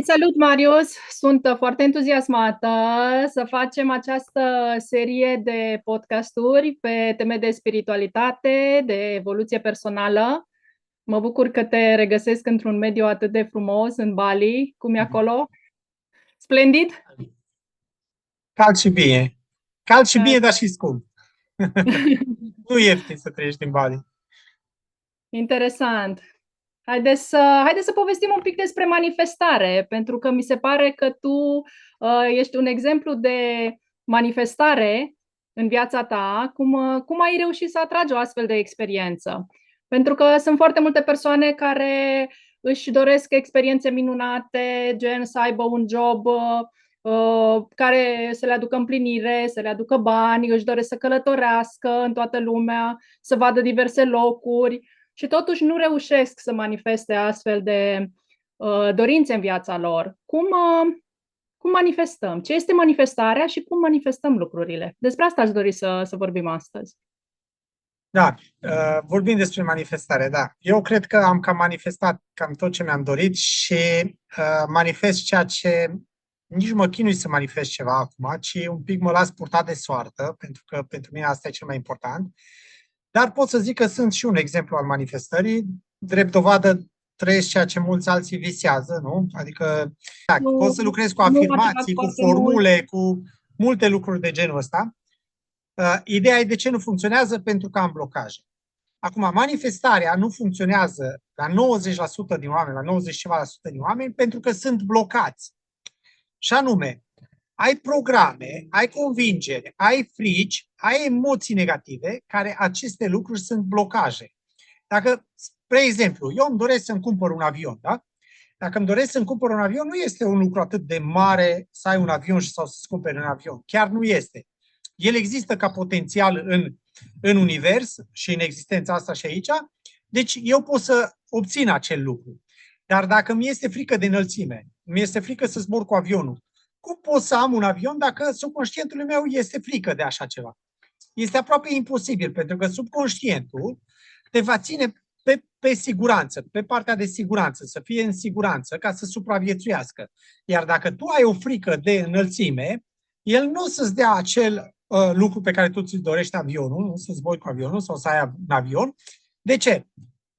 Salut, Marius! Sunt foarte entuziasmată să facem această serie de podcasturi pe teme de spiritualitate, de evoluție personală. Mă bucur că te regăsesc într-un mediu atât de frumos în Bali. Cum e acolo? Splendid? Cald și bine. Cald și bine, dar și scump. Nu e ieftin să trăiești în Bali. Interesant. Haideți să povestim un pic despre manifestare, pentru că mi se pare că tu ești un exemplu de manifestare în viața ta. Cum ai reușit să atragi o astfel de experiență? Pentru că sunt foarte multe persoane care își doresc experiențe minunate, gen să aibă un job care să le aducă împlinire, să le aducă bani, își doresc să călătorească în toată lumea, să vadă diverse locuri și totuși nu reușesc să manifeste astfel de dorințe în viața lor. Cum manifestăm? Ce este manifestarea și cum manifestăm lucrurile? Despre asta aș dori să vorbim astăzi. Da, vorbim despre manifestare, da. Eu cred că am cam manifestat cam tot ce mi-am dorit și manifest ceea ce nici mă chinui să manifest ceva acum, ci un pic mă las purtat de soartă, pentru că pentru mine asta e cel mai important. Dar pot să zic că sunt și un exemplu al manifestării. Drept dovadă, trăiesc ceea ce mulți alții visează, nu? Adică pot să lucrez cu Nu atât afirmații, cu foarte mult. formule, cu multe lucruri de genul ăsta. Ideea e de ce nu funcționează, pentru că am blocaje. Acum, manifestarea nu funcționează la 90% din oameni, la 90 ceva la sută din oameni, pentru că sunt blocați. Și anume, ai programe, ai convingeri, ai frici, ai emoții negative, care aceste lucruri sunt blocaje. Dacă, spre exemplu, eu îmi doresc să-mi cumpăr un avion, da? Dacă îmi doresc să-mi cumpăr un avion, nu este un lucru atât de mare să ai un avion sau să-ți cumperi un avion. Chiar nu este. El există ca potențial în univers și în existența asta și aici, deci eu pot să obțin acel lucru. Dar dacă mi este frică de înălțime, mi este frică să zbor cu avionul, cum pot să am un avion dacă subconștientul meu este frică de așa ceva? Este aproape imposibil, pentru că subconștientul te va ține pe siguranță, pe partea de siguranță, să fie în siguranță ca să supraviețuiască. Iar dacă tu ai o frică de înălțime, el nu o să-ți dea acel lucru pe care tu ți-l dorești, avionul, nu să zbori cu avionul sau să ai un avion. De ce?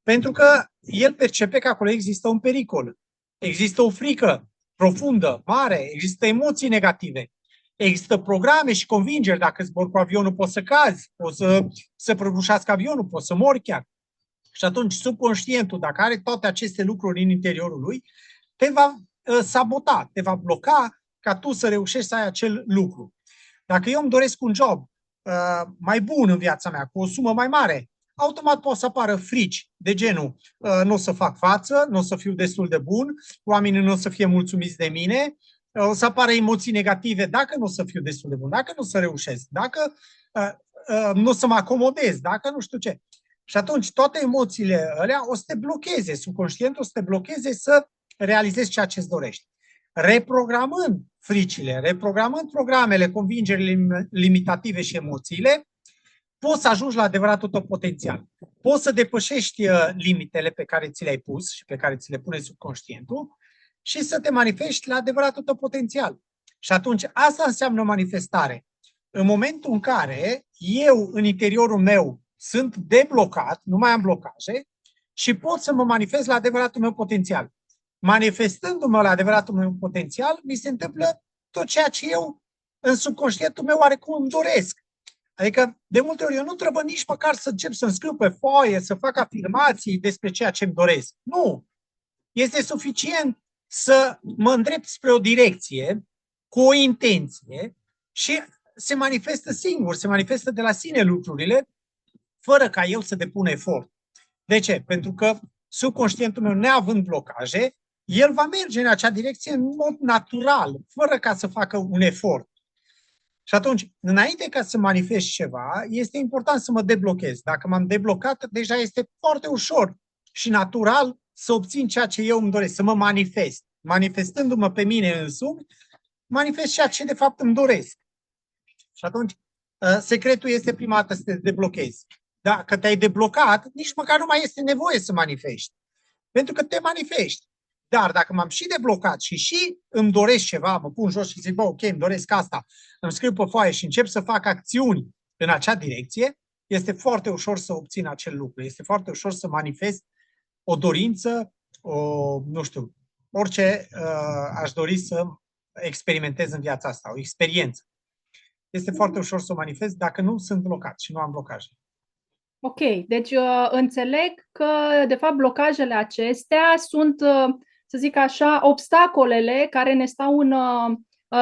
Pentru că el percepe că acolo există un pericol. Există o frică profundă, mare, există emoții negative. Există programe și convingeri. Dacă zbor cu avionul, poți să cazi, poți să prăbușească avionul, poți să mori chiar. Și atunci subconștientul, dacă are toate aceste lucruri în interiorul lui, te va sabota, te va bloca ca tu să reușești să ai acel lucru. Dacă eu îmi doresc un job mai bun în viața mea, cu o sumă mai mare, automat pot să apară frici de genul nu o să fac față, nu o să fiu destul de bun, oamenii nu o să fie mulțumiți de mine, o să apară emoții negative dacă nu o să fiu destul de bun, dacă nu o să reușesc, dacă nu o să mă acomodez, dacă nu știu ce. Și atunci toate emoțiile alea o să te blocheze, subconștientul o să te blocheze să realizezi ceea ce îți dorești. Reprogramând fricile, reprogramând programele, convingerile limitative și emoțiile, poți să ajungi la adevăratul tău potențial. Poți să depășești limitele pe care ți le-ai pus și pe care ți le pune subconștientul și să te manifesti la adevăratul tău potențial. Și atunci asta înseamnă manifestare. În momentul în care eu, în interiorul meu, sunt deblocat, nu mai am blocaje și pot să mă manifest la adevăratul meu potențial. Manifestându-mă la adevăratul meu potențial, mi se întâmplă tot ceea ce eu, în subconștientul meu, oarecum îmi doresc. Adică, de multe ori, eu nu trebuie nici măcar să încep să-mi scriu pe foaie, să fac afirmații despre ceea ce îmi doresc. Nu! Este suficient să mă îndrept spre o direcție, cu o intenție și se manifestă singur, se manifestă de la sine lucrurile, fără ca eu să depun efort. De ce? Pentru că subconștientul meu, neavând blocaje, el va merge în acea direcție în mod natural, fără ca să facă un efort. Și atunci, înainte ca să manifest ceva, este important să mă deblochez. Dacă m-am deblocat, deja este foarte ușor și natural să obțin ceea ce eu îmi doresc, să mă manifest. Manifestându-mă pe mine însumi, manifest ceea ce de fapt îmi doresc. Și atunci, secretul este prima dată să te deblochezi. Dacă te-ai deblocat, nici măcar nu mai este nevoie să manifesti. Pentru că te manifesti. Dar dacă m-am și deblocat și îmi doresc ceva, mă pun jos și zic, bă, ok, îmi doresc asta, îmi scriu pe foaie și încep să fac acțiuni în acea direcție, este foarte ușor să obțin acel lucru. Este foarte ușor să manifest o dorință, nu știu, orice aș dori să experimentez în viața asta, o experiență. Este foarte ușor să o manifest dacă nu sunt blocat și nu am blocaje. Ok, deci înțeleg că, de fapt, blocajele acestea sunt, să zic așa, obstacolele care ne stau în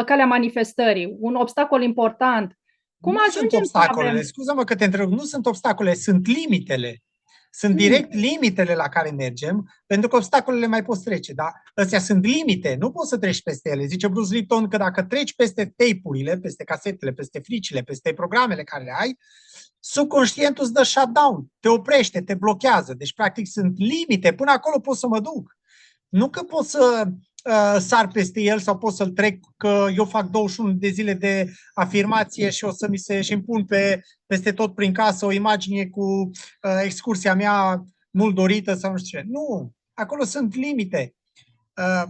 calea manifestării. Un obstacol important. Cum Nu ajungem sunt obstacolele, avem... scuză-mă că te întreb, nu sunt obstacole, sunt limitele. Sunt direct limitele la care mergem, pentru că obstacolele mai poți trece, dar astea sunt limite, nu poți să treci peste ele. Zice Bruce Lipton că dacă treci peste tape-urile, peste casetele, peste fricile, peste programele care le ai, subconștientul îți dă shutdown, te oprește, te blochează. Deci, practic, sunt limite. Până acolo pot să mă duc. Nu că pot să sar peste el sau pot să-l trec, că eu fac 21 de zile de afirmație și o să mi se și îmi pun peste tot prin casă o imagine cu excursia mea mult dorită sau nu știu ce. Nu, acolo sunt limite.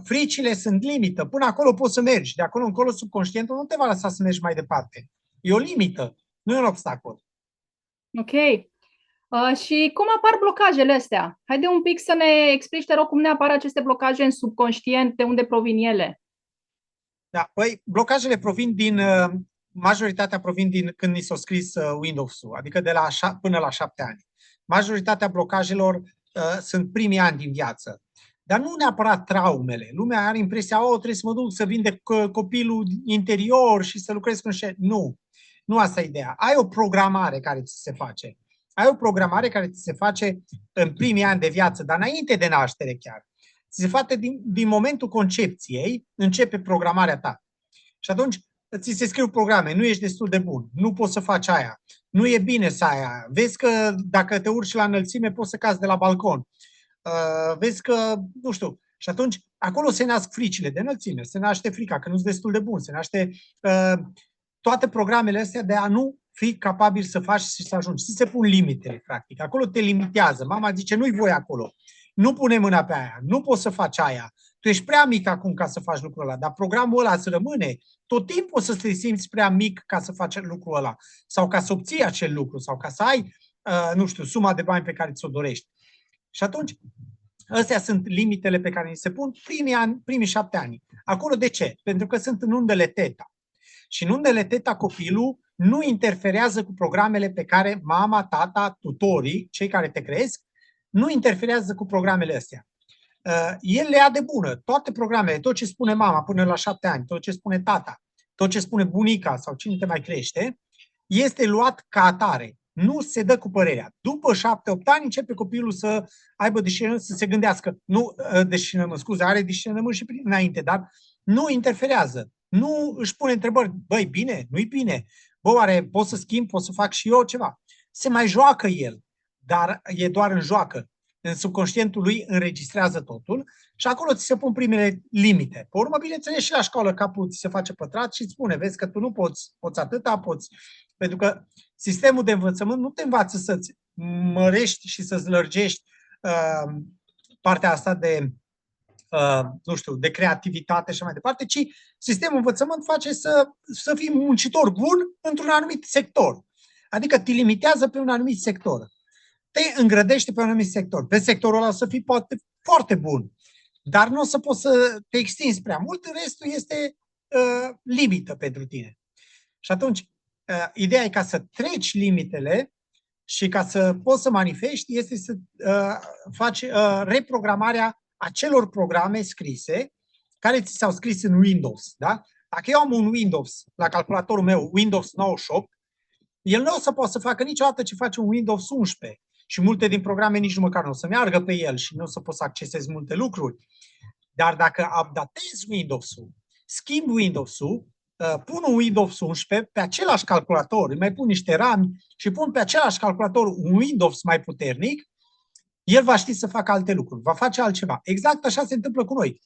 Fricile sunt limită. Până acolo poți să mergi. De acolo încolo subconștientul nu te va lăsa să mergi mai departe. E o limită, nu e un obstacol. Ok. Și cum apar blocajele astea? Haide un pic să ne explici, te rog, cum ne apar aceste blocaje în subconștient, de unde provin ele? Da, păi blocajele majoritatea provin din când ni s-a scris Windows-ul, adică de la până la 7 ani. Majoritatea blocajelor sunt primii ani din viață. Dar nu neapărat traumele. Lumea are impresia, trebuie să mă duc să vindec copilul interior și să lucrez cu un. Nu. Nu asta e ideea. Ai o programare care ți se face. Ai o programare care ți se face în primii ani de viață, dar înainte de naștere chiar. Ți se face din momentul concepției, începe programarea ta. Și atunci ți se scriu programe, nu ești destul de bun, nu poți să faci aia, nu e bine să ai aia, vezi că dacă te urci la înălțime poți să cazi de la balcon, vezi că, nu știu, și atunci acolo se nasc fricile de înălțime, se naște frica că nu ești destul de bun, se naște toate programele astea de a nu fi capabil să faci și să ajungi. Și se pun limitele, practic. Acolo te limitează. Mama zice, nu-i voi acolo. Nu pune mâna pe aia. Nu poți să faci aia. Tu ești prea mic acum ca să faci lucrul ăla. Dar programul ăla îți rămâne. Tot timpul o să te simți prea mic ca să faci lucrul ăla. Sau ca să obții acel lucru. Sau ca să ai, nu știu, suma de bani pe care ți-o dorești. Și atunci, astea sunt limitele pe care ni se pun primii 7 ani. Acolo de ce? Pentru că sunt în undele teta. Și în undele teta copilul nu interferează cu programele pe care mama, tata, tutorii, cei care te cresc, nu interferează cu programele astea. El le ia de bună. Toate programele, tot ce spune mama până la 7 ani, tot ce spune tata, tot ce spune bunica sau cine te mai crește, este luat ca atare. Nu se dă cu părerea. După 7-8 ani începe copilul să aibă discernământ, să se gândească. Nu discernământ, scuze, are discernământ și înainte, dar nu interferează. Nu își pune întrebări. Băi, bine? Nu-i bine? Bă, oare pot să schimb? Pot să fac și eu ceva? Se mai joacă el, dar e doar în joacă. În subconștientul lui înregistrează totul și acolo ți se pun primele limite. Pe urmă, bineînțeles, și la școală capul ți se face pătrat și îți spune, vezi că tu nu poți atâta, poți. Pentru că sistemul de învățământ nu te învață să-ți mărești și să-ți lărgești partea asta de nu știu, de creativitate și mai departe, ci sistemul învățământ face să fii muncitor bun într-un anumit sector. Adică te limitează pe un anumit sector. Te îngrădește pe un anumit sector. Pe sectorul ăla o să fii poate foarte bun, dar nu o să poți să te extinzi prea mult, restul este limită pentru tine. Și atunci, ideea e ca să treci limitele și ca să poți să manifesti, este să faci reprogramarea acelor programe scrise care ți s-au scris în Windows. Da? Dacă eu am un Windows la calculatorul meu, Windows 98, el nu o să poată să facă niciodată ce face un Windows 11 și multe din programe nici măcar nu o să meargă pe el și nu o să poți să accesezi multe lucruri. Dar dacă updatezi Windows-ul, schimb Windows-ul, pun un Windows 11 pe același calculator, îi mai pun niște rami și pun pe același calculator un Windows mai puternic, el va ști să facă alte lucruri, va face altceva. Exact așa se întâmplă cu noi.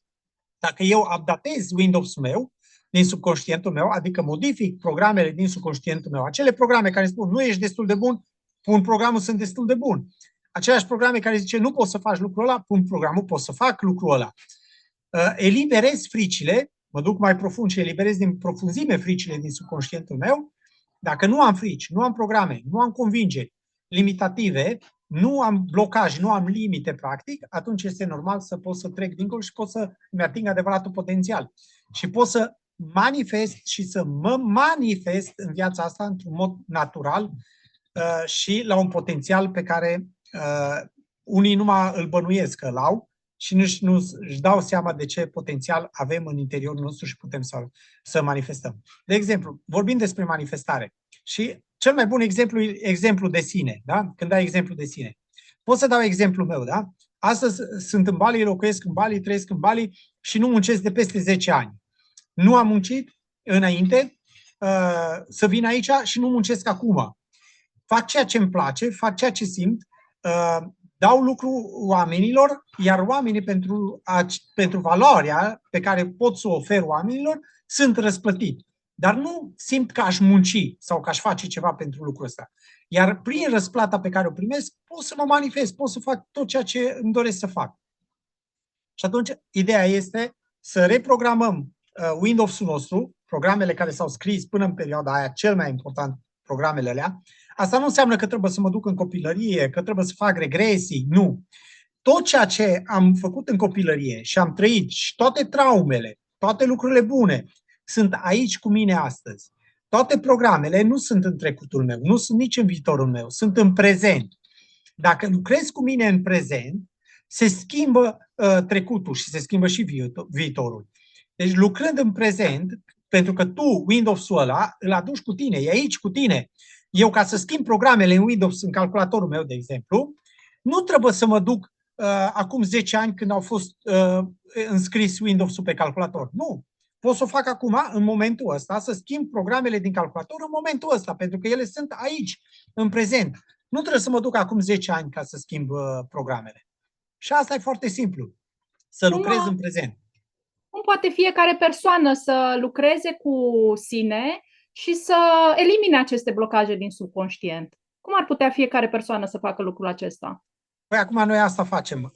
Dacă eu updatez Windows-ul meu din subconștientul meu, adică modific programele din subconștientul meu, acele programe care spun nu ești destul de bun, pun programul sunt destul de bun. Aceleași programe care zice nu poți să faci lucrul ăla, pun programul pot să fac lucrul ăla. eliberez fricile, mă duc mai profund și eliberez din profunzime fricile din subconștientul meu. Dacă nu am frici, nu am programe, nu am convingeri limitative, nu am blocaj, nu am limite, practic, atunci este normal să pot să trec dincolo și pot să-mi ating adevăratul potențial. Și pot să manifest și să mă manifest în viața asta într-un mod natural și la un potențial pe care unii numai îl bănuiesc că l-au și nu își dau seama de ce potențial avem în interiorul nostru și putem să manifestăm. De exemplu, vorbim despre manifestare și cel mai bun exemplu e exemplu de sine. Da? Când dai exemplu de sine. Pot să dau exemplul meu. Da? Astăzi sunt în Bali, locuiesc în Bali, trăiesc în Bali și nu muncesc de peste 10 ani. Nu am muncit înainte să vin aici și nu muncesc acum. Fac ceea ce îmi place, fac ceea ce simt, dau lucru oamenilor, iar oamenii pentru valoarea pe care pot să o ofer oamenilor sunt răsplătit. Dar nu simt că aș munci sau că aș face ceva pentru lucrul ăsta. Iar prin răsplata pe care o primesc, pot să mă manifest, pot să fac tot ceea ce îmi doresc să fac. Și atunci, ideea este să reprogramăm Windows-ul nostru, programele care s-au scris până în perioada aia, cel mai important, programele alea. Asta nu înseamnă că trebuie să mă duc în copilărie, că trebuie să fac regresii, nu. Tot ceea ce am făcut în copilărie și am trăit și toate traumele, toate lucrurile bune, sunt aici cu mine astăzi. Toate programele nu sunt în trecutul meu, nu sunt nici în viitorul meu, sunt în prezent. Dacă lucrez cu mine în prezent, se schimbă trecutul și se schimbă și viitorul. Deci lucrând în prezent, pentru că tu Windows-ul ăla îl aduci cu tine, e aici cu tine. Eu, ca să schimb programele în Windows, în calculatorul meu, de exemplu, nu trebuie să mă duc acum 10 ani când au fost înscris Windows-ul pe calculator. Nu. Pot să o fac acum, în momentul ăsta, să schimb programele din calculator în momentul ăsta, pentru că ele sunt aici, în prezent. Nu trebuie să mă duc acum 10 ani ca să schimb programele. Și asta e foarte simplu. Să lucrez în prezent. Cum poate fiecare persoană să lucreze cu sine și să elimine aceste blocaje din subconștient? Cum ar putea fiecare persoană să facă lucrul acesta? Păi acum noi asta facem.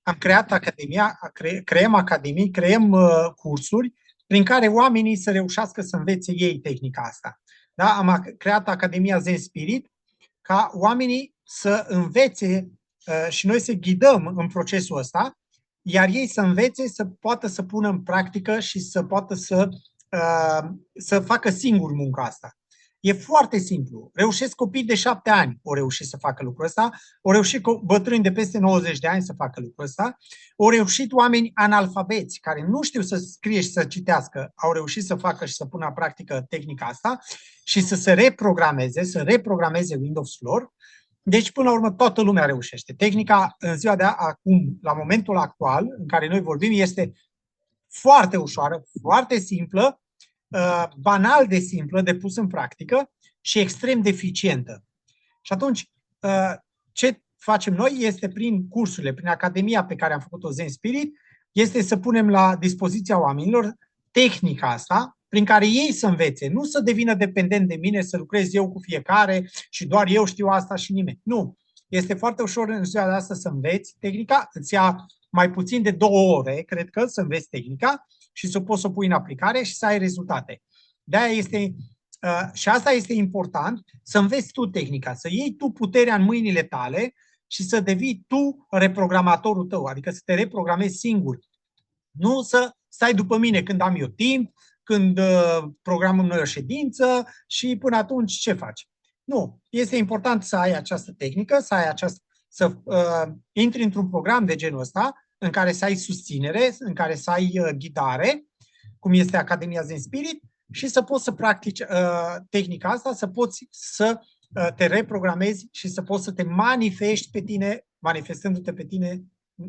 Am creat academia, creăm academii, creăm cursuri prin care oamenii să reușească să învețe ei tehnica asta. Da? Am creat Academia Zen Spirit ca oamenii să învețe și noi să ghidăm în procesul ăsta, iar ei să învețe, să poată să pună în practică și să poată să facă singur munca asta. E foarte simplu. Reușesc copii de 7 ani o reușit să facă lucrul ăsta, au reușit bătrâni de peste 90 de ani să facă lucrul ăsta, au reușit oameni analfabeți care nu știu să scrie și să citească, au reușit să facă și să pună în practică tehnica asta și să reprogrameze Windows-ul lor. Deci, până la urmă, toată lumea reușește. Tehnica, în ziua de acum, la momentul actual, în care noi vorbim, este foarte ușoară, foarte simplă, banal de simplă, de pus în practică și extrem de eficientă. Și atunci, ce facem noi este prin cursurile, prin academia pe care am făcut-o Zen Spirit, este să punem la dispoziția oamenilor tehnica asta, prin care ei să învețe, nu să devină dependent de mine, să lucrez eu cu fiecare și doar eu știu asta și nimeni. Nu. Este foarte ușor în ziua de astăzi să înveți tehnica, îți ia mai puțin de 2 ore, cred că, să înveți tehnica și să poți să o pui în aplicare și să ai rezultate. De-aia este, și asta este important, să înveți tu tehnica, să iei tu puterea în mâinile tale și să devii tu reprogramatorul tău, adică să te reprogramezi singur. Nu să stai după mine când am eu timp, când programăm noi o ședință și până atunci ce faci? Nu. Este important să ai această tehnică, să intri într-un program de genul ăsta, în care să ai susținere, în care să ai ghidare, cum este Academia Zen Spirit, și să poți să practici tehnica asta, să poți să te reprogramezi și să poți să te manifesti pe tine, manifestându-te pe tine,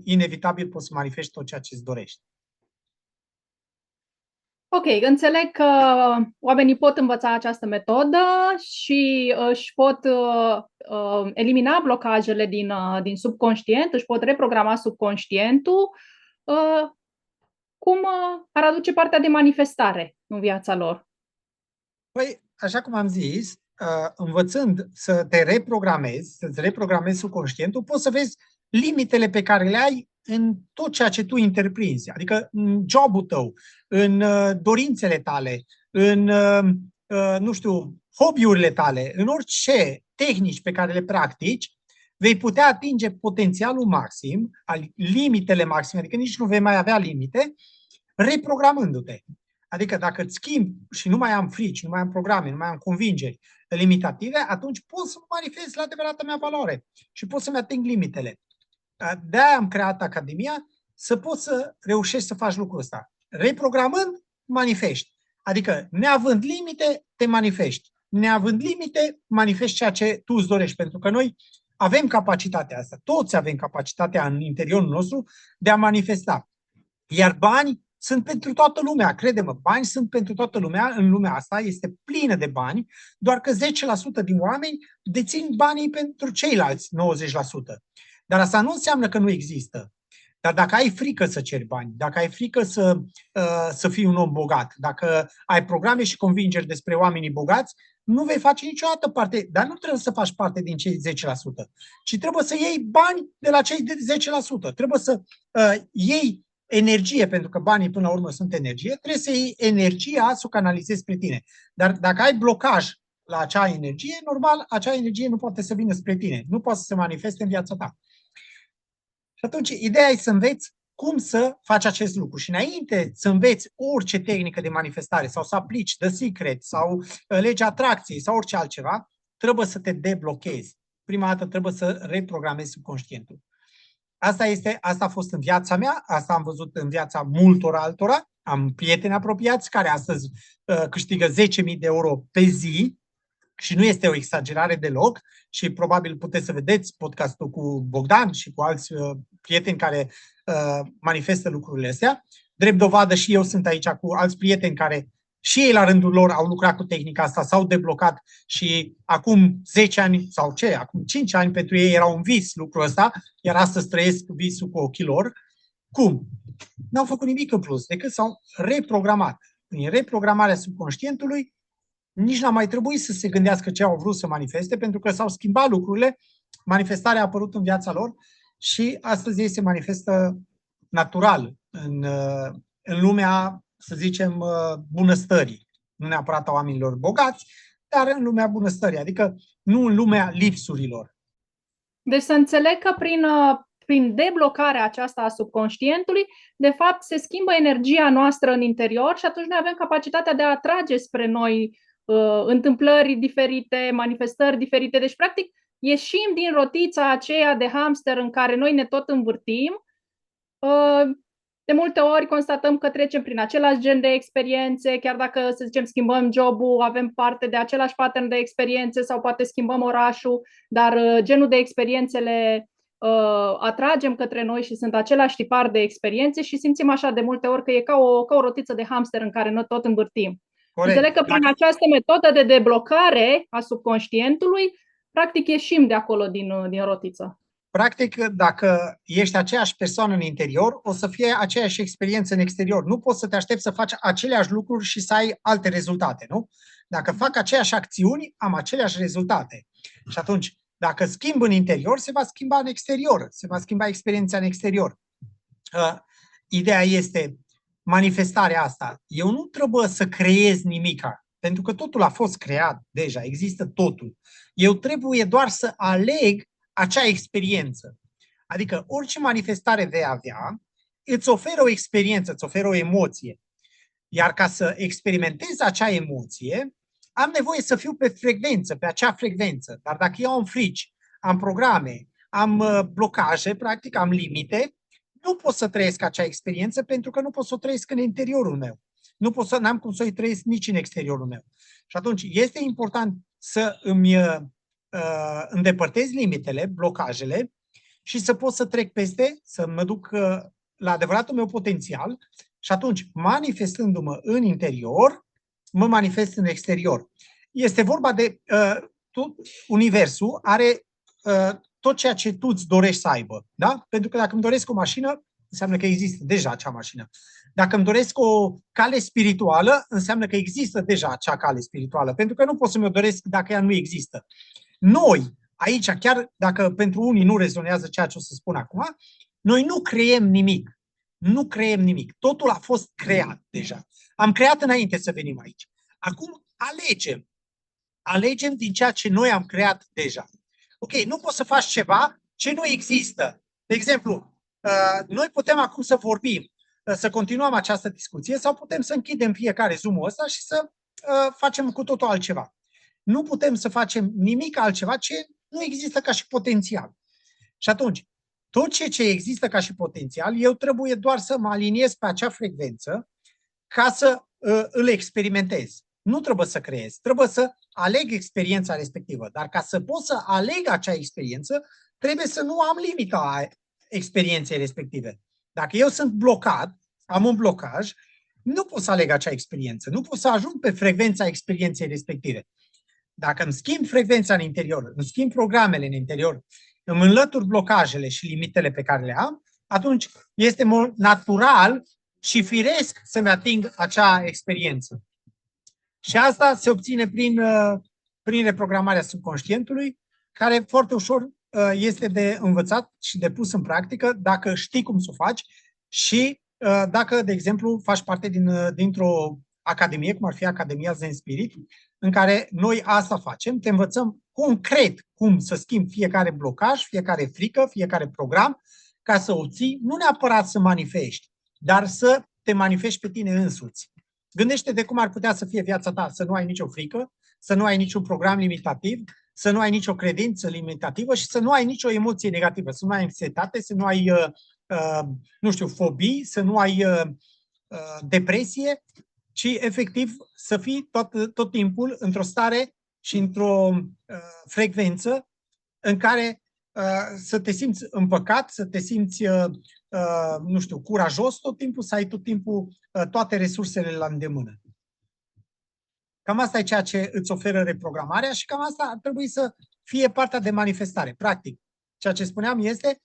inevitabil poți să manifesti tot ceea ce îți dorești. Ok, înțeleg că oamenii pot învăța această metodă și își pot elimina blocajele din subconștient, își pot reprograma subconștientul. Cum ar aduce partea de manifestare în viața lor? Păi, așa cum am zis, învățând să te reprogramezi, să-ți reprogramezi subconștientul, poți să vezi limitele pe care le ai în tot ceea ce tu interprinzi, adică în jobul tău, în dorințele tale, în, nu știu, hobby-urile tale, în orice tehnici pe care le practici, vei putea atinge potențialul maxim, limitele maxime, adică nici nu vei mai avea limite, reprogramându-te. Adică dacă îți schimbi și nu mai am frici, nu mai am programe, nu mai am convingeri limitative, atunci pot să manifest la adevărata mea valoare și pot să-mi ating limitele. De-aia am creat Academia, să poți să reușești să faci lucrul ăsta. Reprogramând, manifesti. Adică, neavând limite, te manifesti. Neavând limite, manifesti ceea ce tu îți dorești. Pentru că noi avem capacitatea asta. Toți avem capacitatea în interiorul nostru de a manifesta. Iar bani sunt pentru toată lumea. Crede-mă, bani sunt pentru toată lumea. În lumea asta este plină de bani, doar că 10% din oameni dețin banii pentru ceilalți 90%. Dar asta nu înseamnă că nu există. Dar dacă ai frică să ceri bani, dacă ai frică să fii un om bogat, dacă ai programe și convingeri despre oamenii bogați, nu vei face niciodată parte, dar nu trebuie să faci parte din cei 10%, ci trebuie să iei bani de la cei 10%. Trebuie să iei energie, pentru că banii până la urmă sunt energie, trebuie să iei energia să o canalizezi spre tine. Dar dacă ai blocaj la acea energie, normal, acea energie nu poate să vină spre tine, nu poate să se manifeste în viața ta. Și atunci, ideea e să înveți cum să faci acest lucru. Și înainte să înveți orice tehnică de manifestare sau să aplici The Secret sau legea atracției sau orice altceva, trebuie să te deblochezi. Prima dată trebuie să reprogramezi subconștientul. Asta a fost în viața mea, asta am văzut în viața multor altora. Am prieteni apropiați care astăzi câștigă 10.000 de euro pe zi și nu este o exagerare deloc și probabil puteți să vedeți podcastul cu Bogdan și cu alți prieteni care manifestă lucrurile astea. Drept dovadă și eu sunt aici cu alți prieteni care și ei la rândul lor au lucrat cu tehnica asta, s-au deblocat și acum 10 ani sau acum 5 ani pentru ei era un vis lucrul ăsta, iar astăzi trăiesc visul cu ochii lor. Cum? N-au făcut nimic în plus, decât s-au reprogramat. Prin reprogramarea subconștientului, nici n-a mai trebuit să se gândească ce au vrut să manifeste, pentru că s-au schimbat lucrurile, manifestarea a apărut în viața lor și astăzi ei se manifestă natural în lumea, să zicem, bunăstării. Nu neapărat a oamenilor bogați, dar în lumea bunăstării, adică nu în lumea lipsurilor. Deci să înțeleg că prin deblocarea aceasta a subconștientului, de fapt se schimbă energia noastră în interior și atunci noi avem capacitatea de a atrage spre noi întâmplări diferite, manifestări diferite. Deci, practic, ieșim din rotița aceea de hamster în care noi ne tot învârtim. De multe ori constatăm că trecem prin același gen de experiențe, chiar dacă, să zicem, schimbăm jobul, avem parte de același pattern de experiențe sau poate schimbăm orașul, dar genul de experiențe le atragem către noi și sunt același tipar de experiențe și simțim așa de multe ori că e ca o rotiță de hamster în care noi tot învârtim. Corect. Înțeleg că prin această metodă de deblocare a subconștientului, practic ieșim de acolo din rotiță. Practic, dacă ești aceeași persoană în interior, o să fie aceeași experiență în exterior. Nu poți să te aștepți să faci aceleași lucruri și să ai alte rezultate, nu? Dacă fac aceeași acțiuni, am aceleași rezultate. Și atunci, dacă schimb în interior, se va schimba în exterior, se va schimba experiența în exterior. Ideea este manifestarea asta. Eu nu trebuie să creez nimica, pentru că totul a fost creat deja, există totul. Eu trebuie doar să aleg acea experiență. Adică orice manifestare vei avea, îți oferă o experiență, îți oferă o emoție. Iar ca să experimentez acea emoție, am nevoie să fiu pe frecvență, pe acea frecvență. Dar dacă eu am frici, am programe, am blocaje, practic am limite, nu pot să trăiesc acea experiență pentru că nu pot să o trăiesc în interiorul meu. N-am cum să o trăiesc nici în exteriorul meu. Și atunci este important să îmi îndepărtez limitele, blocajele și să pot să trec peste, să mă duc la adevăratul meu potențial și atunci, manifestându-mă în interior, mă manifest în exterior. Este vorba de universul are tot ceea ce tu îți dorești să aibă. Da? Pentru că dacă îmi doresc o mașină, înseamnă că există deja acea mașină. Dacă îmi doresc o cale spirituală, înseamnă că există deja acea cale spirituală. Pentru că nu pot să mi-o doresc dacă ea nu există. Noi, aici, chiar dacă pentru unii nu rezonează ceea ce o să spun acum, Noi nu creăm nimic. Nu creăm nimic. Totul a fost creat deja. Am creat înainte să venim aici. Acum alegem. Alegem din ceea ce noi am creat deja. Ok, nu poți să faci ceva ce nu există. De exemplu, noi putem acum să vorbim, să continuăm această discuție sau putem să închidem fiecare Zoom-ul ăsta și să facem cu totul altceva. Nu putem să facem nimic altceva ce nu există ca și potențial. Și atunci, tot ce există ca și potențial, eu trebuie doar să mă aliniez pe acea frecvență ca să îl experimentez. Nu trebuie să creez, trebuie să aleg experiența respectivă. Dar ca să pot să aleg acea experiență, trebuie să nu am limita a experienței respective. Dacă eu sunt blocat, am un blocaj, nu pot să aleg acea experiență, nu pot să ajung pe frecvența experienței respective. Dacă îmi schimb frecvența în interior, îmi schimb programele în interior, îmi înlătur blocajele și limitele pe care le am, atunci este natural și firesc să-mi ating acea experiență. Și asta se obține prin reprogramarea subconștientului, care foarte ușor este de învățat și de pus în practică dacă știi cum să o faci și dacă, de exemplu, faci parte dintr-o academie, cum ar fi Academia Zen Spirit, în care noi asta facem, te învățăm concret cum să schimbi fiecare blocaj, fiecare frică, fiecare program, ca să obții, nu neapărat să manifesti, dar să te manifesti pe tine însuți. Gândește-te cum ar putea să fie viața ta, să nu ai nicio frică, să nu ai niciun program limitativ, să nu ai nicio credință limitativă și să nu ai nicio emoție negativă, să nu ai anxietate, să nu ai, nu știu, fobii, să nu ai depresie, ci efectiv să fii tot timpul într-o stare și într-o frecvență în care să te simți împăcat, să te simți, nu știu, curajos tot timpul, să ai tot timpul toate resursele la îndemână. Cam asta e ceea ce îți oferă reprogramarea și cam asta ar trebui să fie partea de manifestare. Practic, ceea ce spuneam este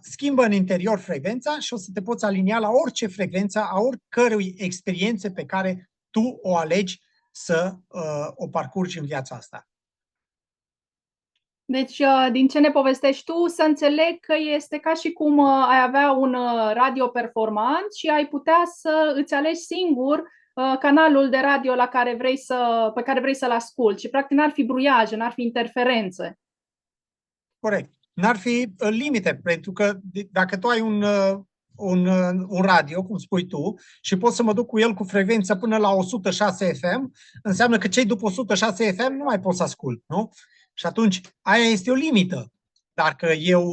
schimbă în interior frecvența și o să te poți alinia la orice frecvență a oricărui experiențe pe care tu o alegi să o parcurgi în viața asta. Deci, din ce ne povestești tu, să înțeleg că este ca și cum ai avea un radio performant și ai putea să îți alegi singur canalul de radio pe care vrei să-l asculți și practic n-ar fi bruiaje, n-ar fi interferențe. Corect. N-ar fi limite, pentru că dacă tu ai un radio, cum spui tu, și pot să mă duc cu el cu frecvență până la 106 FM, înseamnă că cei după 106 FM nu mai pot să ascult, nu? Și atunci, aia este o limită. Dacă eu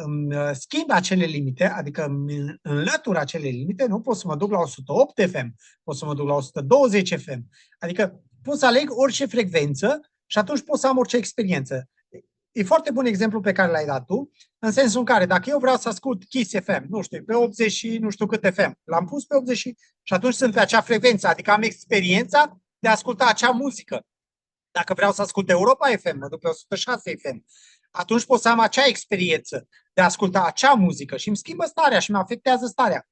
îmi schimb acele limite, adică îmi înlătur acele limite, nu pot să mă duc la 108 FM, pot să mă duc la 120 FM. Adică pot să aleg orice frecvență și atunci pot să am orice experiență. E foarte bun exemplu pe care l-ai dat tu, în sensul în care dacă eu vreau să ascult Kiss FM, nu știu, pe 80 și nu știu cât FM, l-am pus pe 80 și atunci sunt pe acea frecvență, adică am experiența de a asculta acea muzică. Dacă vreau să ascult Europa FM, mă duc pe 106 FM. Atunci pot să am acea experiență de a asculta acea muzică și îmi schimbă starea și îmi afectează starea.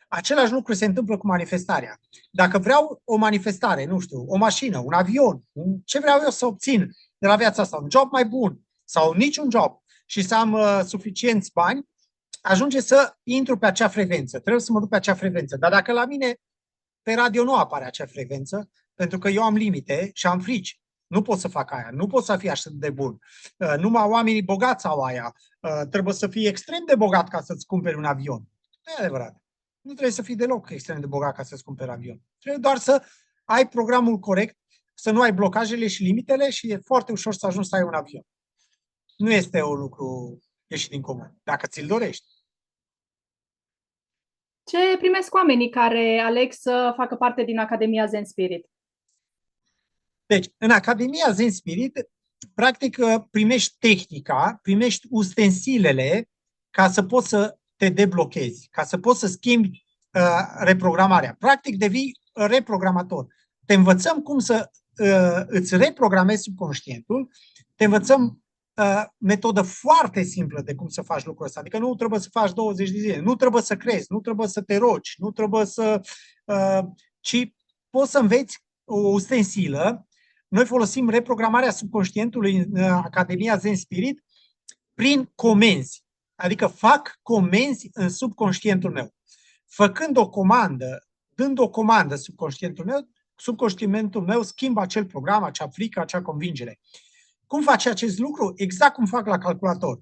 Același lucru se întâmplă cu manifestarea. Dacă vreau o manifestare, nu știu, o mașină, un avion, ce vreau eu să obțin de la viața asta, un job mai bun sau niciun job și să am suficienți bani, ajunge să intru pe acea frecvență. Trebuie să mă duc pe acea frecvență. Dar dacă la mine pe radio nu apare acea frecvență, pentru că eu am limite și am frici, nu pot să fac aia, nu pot să fie așa de bun. Numai oamenii bogați au aia. Trebuie să fii extrem de bogat ca să-ți cumperi un avion. Nu e adevărat. Nu trebuie să fii deloc extrem de bogat ca să-ți cumperi avion. Trebuie doar să ai programul corect, să nu ai blocajele și limitele și e foarte ușor să ajungi să ai un avion. Nu este un lucru ieșit din comun, dacă ți-l dorești. Ce primesc oamenii care aleg să facă parte din Academia Zen Spirit? Deci, în Academia Zen Spirit, practic primești tehnica, primești ustensilele ca să poți să te deblochezi, ca să poți să schimbi reprogramarea. Practic devii reprogramator. Te învățăm cum să îți reprogramezi subconștientul, te învățăm metodă foarte simplă de cum să faci lucrul ăsta. Adică nu trebuie să faci 20 de zile, nu trebuie să crezi, nu trebuie să te rogi, nu trebuie să... ci poți să înveți o ustensilă. Noi folosim reprogramarea subconștientului în Academia Zen Spirit prin comenzi. Adică fac comenzi în subconștientul meu. Făcând o comandă, dând o comandă subconștientul meu schimbă acel program, acea frică, acea convingere. Cum face acest lucru? Exact cum fac la calculator.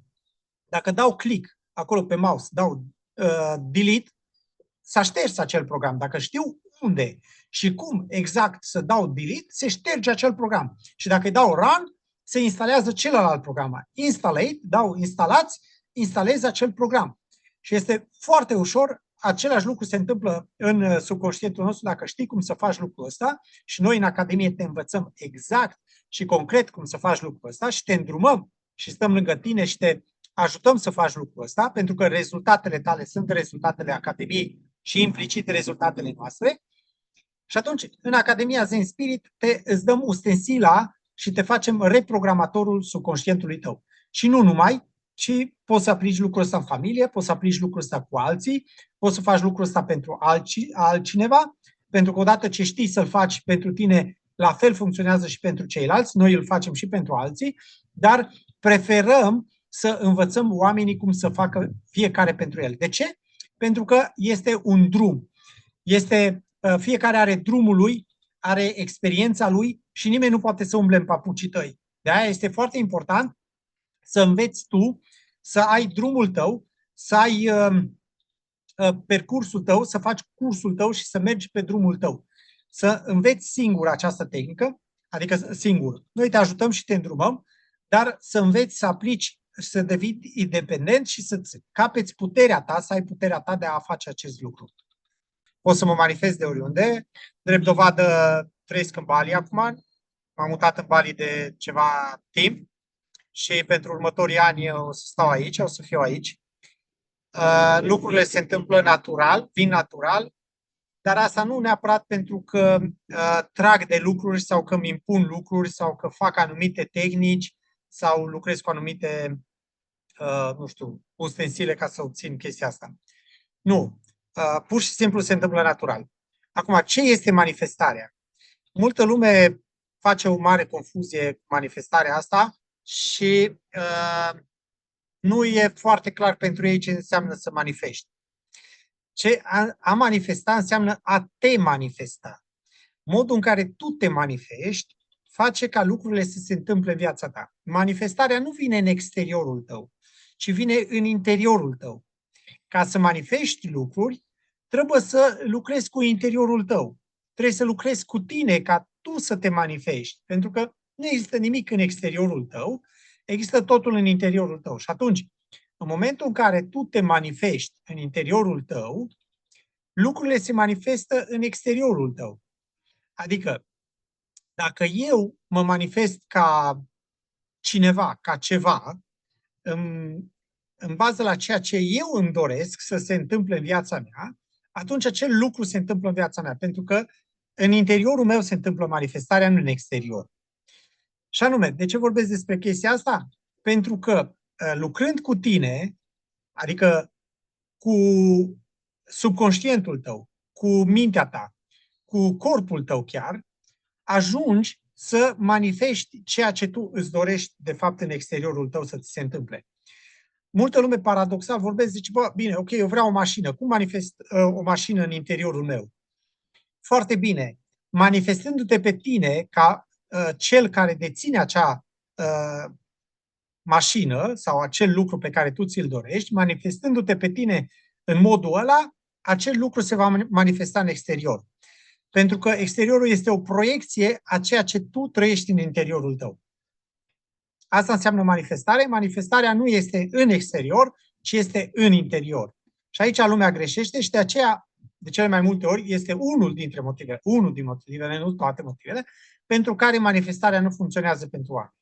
Dacă dau click acolo pe mouse, dau delete, s-a șters acel program. Dacă știu unde și cum exact să dau delete, se șterge acel program. Și dacă îi dau run, se instalează celălalt program. Installate, dau instalați, instalez acel program. Și este foarte ușor, același lucru se întâmplă în subconștientul nostru dacă știi cum să faci lucrul ăsta și noi în Academie te învățăm exact și concret cum să faci lucrul ăsta și te îndrumăm și stăm lângă tine și te ajutăm să faci lucrul ăsta, pentru că rezultatele tale sunt rezultatele Academiei și implicit rezultatele noastre. Și atunci, în Academia Zen Spirit, îți dăm ustensila și te facem reprogramatorul subconștientului tău. Și nu numai, ci poți să aplici lucrul ăsta în familie, poți să aplici lucrul ăsta cu alții, poți să faci lucrul ăsta pentru altcineva, pentru că odată ce știi să-l faci pentru tine, la fel funcționează și pentru ceilalți, noi îl facem și pentru alții, dar preferăm să învățăm oamenii cum să facă fiecare pentru el. De ce? Pentru că este un drum. Fiecare are drumul lui, are experiența lui și nimeni nu poate să umble în papucii tăi. De aia este foarte important să înveți tu, să ai drumul tău, să ai percursul tău, să faci cursul tău și să mergi pe drumul tău. Să înveți singur această tehnică, adică singur. Noi te ajutăm și te îndrumăm, dar să înveți să aplici, să devii independent și să-ți capeți puterea ta, să ai puterea ta de a face acest lucru. Pot să mă manifest de oriunde. Drept dovadă, trăiesc în Bali acum. M-am mutat în Bali de ceva timp și pentru următorii ani o să stau aici, o să fiu aici. Lucrurile se întâmplă natural, vin natural, dar asta nu neapărat pentru că trag de lucruri sau că îmi impun lucruri sau că fac anumite tehnici sau lucrez cu anumite, nu știu, ustensile ca să obțin chestia asta. Nu. Pur și simplu se întâmplă natural. Acum, ce este manifestarea? Multă lume face o mare confuzie cu manifestarea asta și nu e foarte clar pentru ei ce înseamnă să manifesti. A manifesta înseamnă a te manifesta. Modul în care tu te manifesti face ca lucrurile să se întâmple în viața ta. Manifestarea nu vine în exteriorul tău, ci vine în interiorul tău. Ca să manifesti lucruri, trebuie să lucrezi cu interiorul tău. Trebuie să lucrezi cu tine ca tu să te manifesti. Pentru că nu există nimic în exteriorul tău, există totul în interiorul tău. Și atunci, în momentul în care tu te manifesti în interiorul tău, lucrurile se manifestă în exteriorul tău. Adică, dacă eu mă manifest ca cineva, ca ceva, în bază la ceea ce eu îmi doresc să se întâmple în viața mea, atunci acel lucru se întâmplă în viața mea, pentru că în interiorul meu se întâmplă manifestarea, nu în exterior. Și anume, de ce vorbesc despre chestia asta? Pentru că lucrând cu tine, adică cu subconștientul tău, cu mintea ta, cu corpul tău chiar, ajungi să manifesti ceea ce tu îți dorești de fapt în exteriorul tău să ți se întâmple. Multă lume paradoxal vorbesc, zice, bă, bine, ok, eu vreau o mașină. Cum manifest o mașină în interiorul meu? Foarte bine. Manifestându-te pe tine ca cel care deține acea mașină sau acel lucru pe care tu ți-l dorești, manifestându-te pe tine în modul ăla, acel lucru se va manifesta în exterior. Pentru că exteriorul este o proiecție a ceea ce tu trăiești în interiorul tău. Asta înseamnă manifestare. Manifestarea nu este în exterior, ci este în interior. Și aici lumea greșește și de aceea, de cele mai multe ori, este unul din motivele, nu toate motivele, pentru care manifestarea nu funcționează pentru oameni.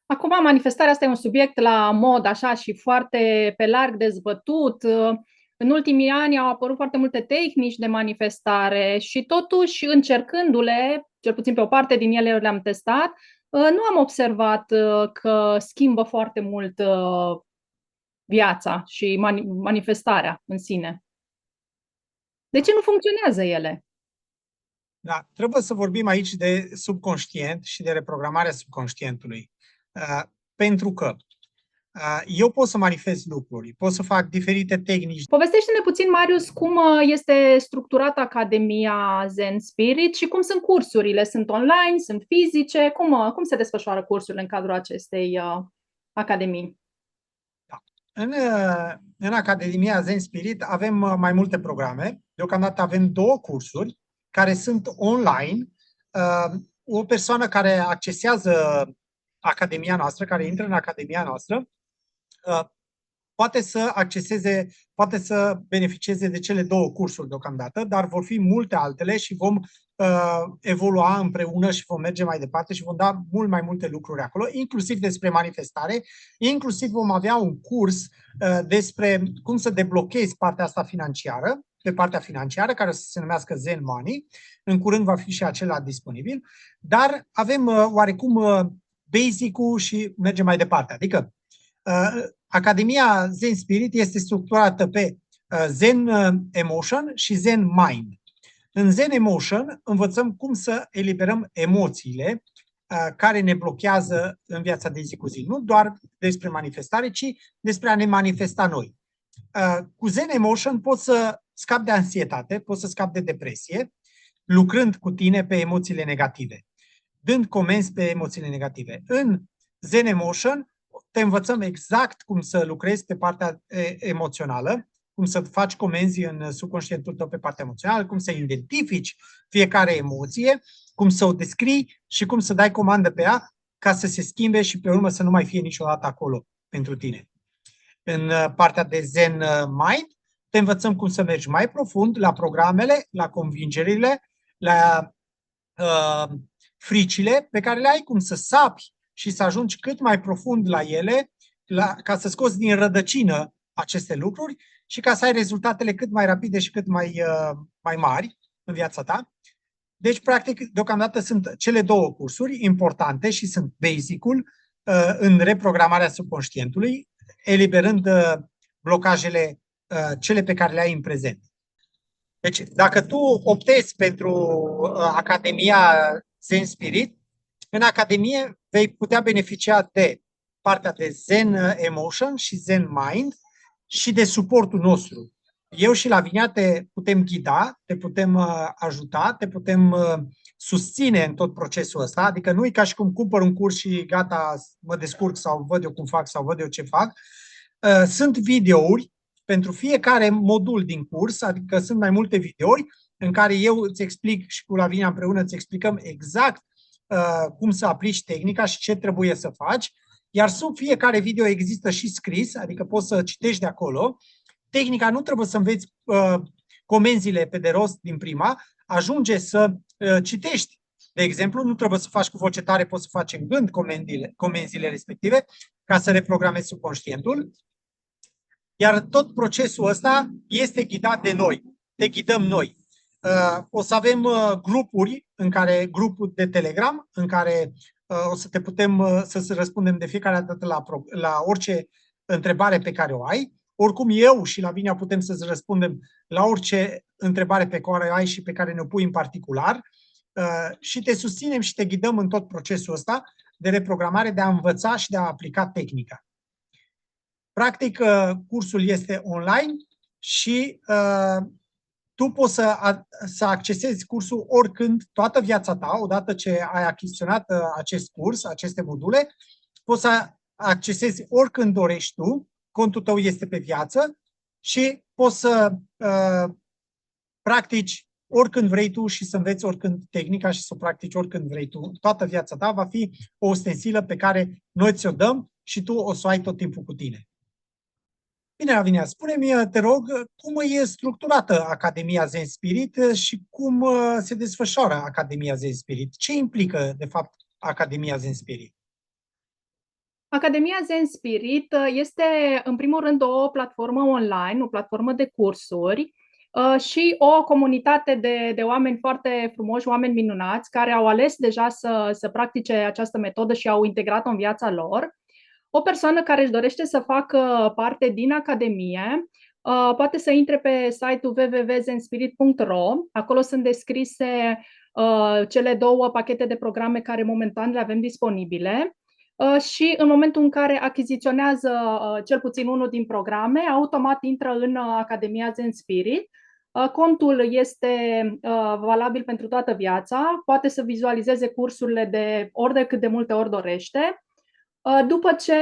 Acum, manifestarea asta e un subiect la mod așa și foarte pe larg dezbătut. În ultimii ani au apărut foarte multe tehnici de manifestare și totuși, încercându-le, cel puțin pe o parte din ele le-am testat, nu am observat că schimbă foarte mult viața și manifestarea în sine. De ce nu funcționează ele? Da, trebuie să vorbim aici de subconștient și de reprogramarea subconștientului. Pentru că Eu pot să manifest lucruri, pot să fac diferite tehnici. Povestește-ne puțin, Marius, cum este structurată Academia Zen Spirit și cum sunt cursurile? Sunt online, sunt fizice? Cum se desfășoară cursurile în cadrul acestei academii? În Academia Zen Spirit avem mai multe programe. Deocamdată avem 2 cursuri care sunt online. O persoană care accesează Academia noastră, care intră în Academia noastră, poate să acceseze, poate să beneficieze de cele 2 cursuri deocamdată, dar vor fi multe altele și vom evolua împreună și vom merge mai departe și vom da mult mai multe lucruri acolo, inclusiv despre manifestare, inclusiv vom avea un curs despre cum să deblochezi partea asta financiară, pe partea financiară, care o să se numească Zen Money. În curând va fi și acela disponibil, dar avem oarecum basic-ul și mergem mai departe. Adică Academia Zen Spirit este structurată pe Zen Emotion și Zen Mind. În Zen Emotion învățăm cum să eliberăm emoțiile care ne blochează în viața de zi cu zi. Nu doar despre manifestare, ci despre a ne manifesta noi. Cu Zen Emotion poți să scapi de anxietate, poți să scapi de depresie, lucrând cu tine pe emoțiile negative, dând comenzi pe emoțiile negative. În Zen Emotion te învățăm exact cum să lucrezi pe partea emoțională, cum să faci comenzi în subconștientul tău pe partea emoțională, cum să identifici fiecare emoție, cum să o descrii și cum să dai comandă pe ea ca să se schimbe și pe urmă să nu mai fie niciodată acolo pentru tine. În partea de Zen Mind te învățăm cum să mergi mai profund la programele, la convingerile, la fricile pe care le ai, cum să sapi și să ajungi cât mai profund la ele, ca să scoți din rădăcină aceste lucruri și ca să ai rezultatele cât mai rapide și cât mai mari în viața ta. Deci, practic, deocamdată sunt cele 2 cursuri importante și sunt basic-ul în reprogramarea subconștientului, eliberând blocajele cele pe care le ai în prezent. Deci, dacă tu optezi pentru Academia Zen Spirit, în Academie vei putea beneficia de partea de Zen Emotion și Zen Mind și de suportul nostru. Eu și Lavinia te putem ghida, te putem ajuta, te putem susține în tot procesul ăsta, adică nu e ca și cum cumpăr un curs și gata, mă descurc sau văd eu cum fac sau văd eu ce fac. Sunt videouri pentru fiecare modul din curs, adică sunt mai multe videouri în care eu îți explic și cu Lavinia împreună îți explicăm exact cum să aplici tehnica și ce trebuie să faci, iar sub fiecare video există și scris, adică poți să citești de acolo. Tehnica nu trebuie să înveți comenzile pe de rost din prima, ajunge să citești. De exemplu, nu trebuie să faci cu voce tare, poți să faci în gând comenzile respective ca să reprogramezi subconștientul. Iar tot procesul ăsta este ghidat de noi, te ghidăm noi. O să avem grupuri de Telegram în care o să te putem să răspundem de fiecare dată la orice întrebare pe care o ai. Oricum eu și Lavinia putem să-ți răspundem la orice întrebare pe care o ai și pe care ne-o pui în particular și te susținem și te ghidăm în tot procesul ăsta de reprogramare, de a învăța și de a aplica tehnica. Practic, cursul este online și tu poți să accesezi cursul oricând, toată viața ta, odată ce ai achiziționat acest curs, aceste module, poți să accesezi oricând dorești tu, contul tău este pe viață și poți să practici oricând vrei tu și să înveți oricând tehnica și să o practici oricând vrei tu. Toată viața ta va fi o ustensilă pe care noi ți-o dăm și tu o să o ai tot timpul cu tine. Bine, Lavinia, spune-mi, te rog, cum e structurată Academia Zen Spirit și cum se desfășoară Academia Zen Spirit? Ce implică, de fapt, Academia Zen Spirit? Academia Zen Spirit este, în primul rând, o platformă online, o platformă de cursuri și o comunitate de oameni foarte frumoși, oameni minunați, care au ales deja să practice această metodă și au integrat-o în viața lor. O persoană care își dorește să facă parte din Academie poate să intre pe site-ul www.zenspirit.ro. Acolo sunt descrise cele 2 pachete de programe care momentan le avem disponibile. și în momentul în care achiziționează cel puțin unul din programe, automat intră în Academia Zen Spirit. Contul este valabil pentru toată viața, poate să vizualizeze cursurile de ori de cât de multe ori dorește. După ce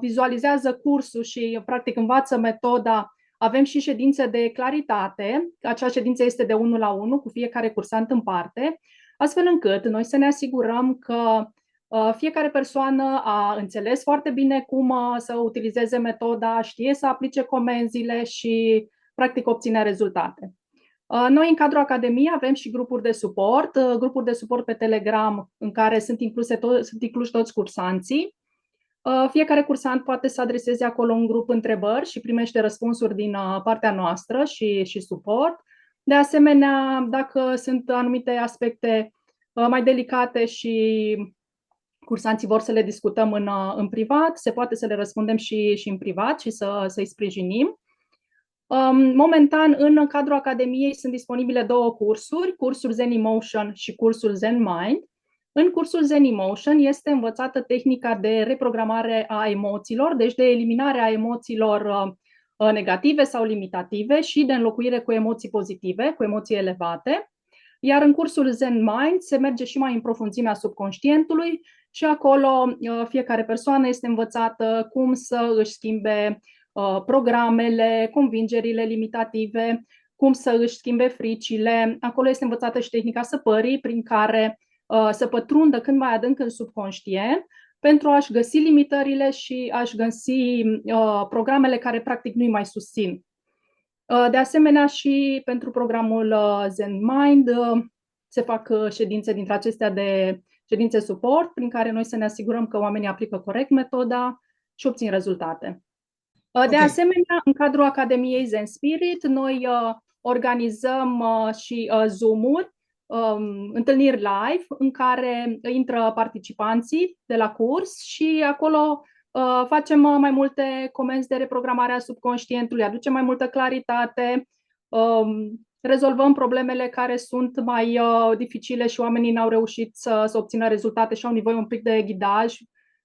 vizualizează cursul și practic învață metoda, avem și ședințe de claritate. Acea ședință este de 1 la 1 cu fiecare cursant în parte, astfel încât noi să ne asigurăm că fiecare persoană a înțeles foarte bine cum să utilizeze metoda, știe să aplice comenzile și practic obține rezultate. Noi în cadrul Academiei avem și grupuri de suport pe Telegram în care sunt incluși toți cursanții. Fiecare cursant poate să adreseze acolo un grup întrebări și primește răspunsuri din partea noastră și suport. De asemenea, dacă sunt anumite aspecte mai delicate și cursanții vor să le discutăm în privat, se poate să le răspundem și în privat și să-i sprijinim. Momentan, în cadrul Academiei sunt disponibile 2 cursuri, cursul Zen Emotion și cursul Zen Mind. În cursul Zen Emotion este învățată tehnica de reprogramare a emoțiilor, deci de eliminare a emoțiilor negative sau limitative și de înlocuire cu emoții pozitive, cu emoții elevate. Iar în cursul Zen Mind se merge și mai în profunzimea subconștientului și acolo fiecare persoană este învățată cum să își schimbe programele, convingerile limitative, cum să își schimbe fricile. Acolo este învățată și tehnica săpării, prin care să pătrundă cât mai adânc în subconștient pentru a-și găsi limitările și a-și găsi programele care practic nu-i mai susțin. De asemenea, și pentru programul Zen Mind se fac ședințe dintre acestea de ședințe suport, prin care noi să ne asigurăm că oamenii aplică corect metoda și obțin rezultate. De asemenea, în cadrul Academiei Zen Spirit, noi organizăm și Zoom-uri, întâlniri live, în care intră participanții de la curs și acolo facem mai multe comenzi de reprogramare a subconștientului, aducem mai multă claritate, rezolvăm problemele care sunt mai dificile și oamenii n-au reușit să obțină rezultate și au nevoie un pic de ghidaj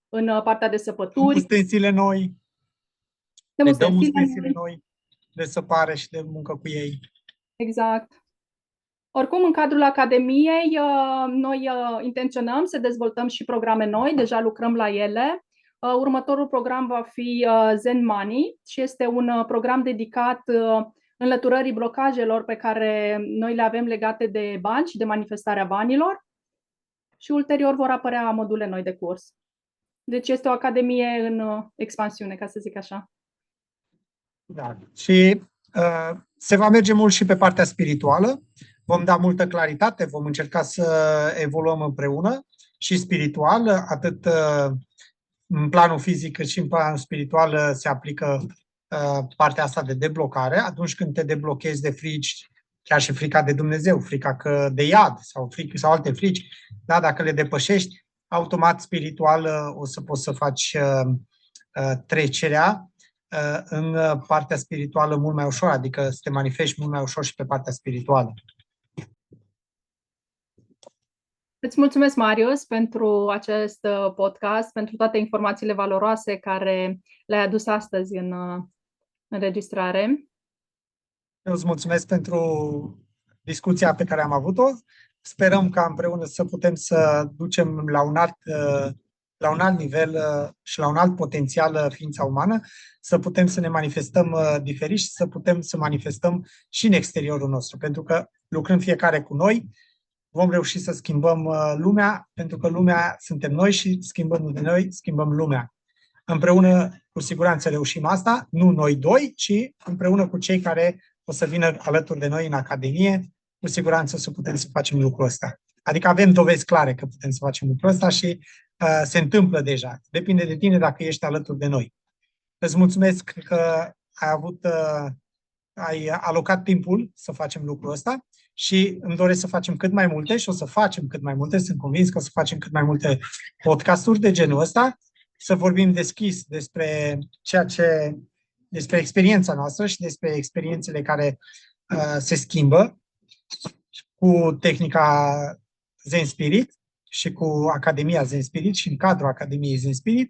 în partea de săpături. Ustensilele noi. Le dăm ustensilele noi de săpare și de muncă cu ei. Exact. Oricum, în cadrul Academiei, noi intenționăm să dezvoltăm și programe noi, deja lucrăm la ele. Următorul program va fi Zen Money și este un program dedicat înlăturării blocajelor pe care noi le avem legate de bani și de manifestarea banilor. Și ulterior vor apărea module noi de curs. Deci este o academie în expansiune, ca să zic așa. Da. Și se va merge mult și pe partea spirituală. Vom da multă claritate, vom încerca să evoluăm împreună și spiritual, atât în planul fizic cât și în planul spiritual se aplică partea asta de deblocare. Atunci când te deblochezi de frici, chiar și frica de Dumnezeu, frica de iad sau alte frici, da, dacă le depășești, automat spiritual o să poți să faci trecerea în partea spirituală mult mai ușor, adică să te manifesti mult mai ușor și pe partea spirituală. Îți mulțumesc, Marius, pentru acest podcast, pentru toate informațiile valoroase care le-ai adus astăzi în înregistrare. Eu îți mulțumesc pentru discuția pe care am avut-o. Sperăm ca împreună să putem să ducem la un alt nivel și la un alt potențial ființa umană, să putem să ne manifestăm diferit și să putem să manifestăm și în exteriorul nostru. Pentru că lucrând fiecare cu noi, vom reuși să schimbăm lumea, pentru că lumea suntem noi și schimbând de noi, schimbăm lumea. Împreună, cu siguranță, reușim asta, nu noi doi, ci împreună cu cei care o să vină alături de noi în Academie, cu siguranță o să putem să facem lucrul ăsta. Adică avem dovezi clare că putem să facem lucrul ăsta și se întâmplă deja. Depinde de tine dacă ești alături de noi. Îți mulțumesc că ai alocat timpul să facem lucrul ăsta și îmi doresc să facem cât mai multe și o să facem cât mai multe. Sunt convins că o să facem cât mai multe podcasturi de genul ăsta, să vorbim deschis despre despre experiența noastră și despre experiențele care se schimbă cu tehnica Zen Spirit și cu Academia Zen Spirit și în cadrul Academiei Zen Spirit.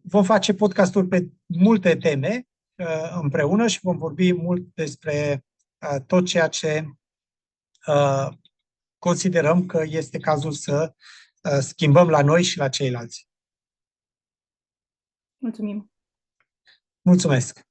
Vom face podcasturi pe multe teme împreună și vom vorbi mult despre tot ceea ce considerăm că este cazul să schimbăm la noi și la ceilalți. Mulțumim! Mulțumesc!